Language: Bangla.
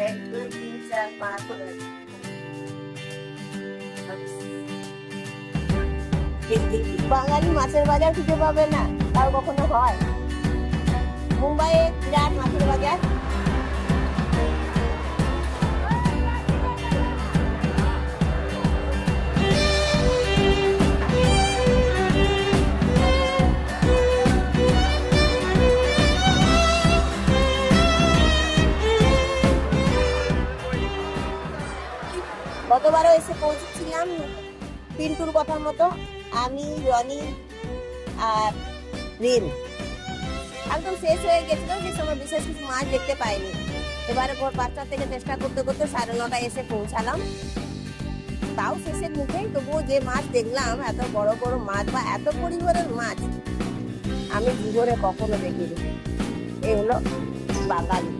এক দুই তিন চার পাঁচ বাঙালি মাছের বাজার খুঁজে পাবে না, তাও কখনো হয়। মুম্বাইয়ে বিরাট মাছের বাজার। গতবারও এসে পৌঁছেছিলাম পিন্টুর কথার মতো, আমি, রনি আর রিম। একদম শেষ হয়ে গেছিল, যে সময় বিশেষ কিছু মাছ দেখতে পাইনি। এবারে ভোর 5টা থেকে চেষ্টা করতে করতে 9:30 এসে পৌঁছালাম। তাও শেষের মুখেই তবুও যে মাছ দেখলাম, এত বড় বড় মাছ বা এত পরিমাণের মাছ আমি জীবনে কখনো দেখিনি। এই হলো বাঙালি।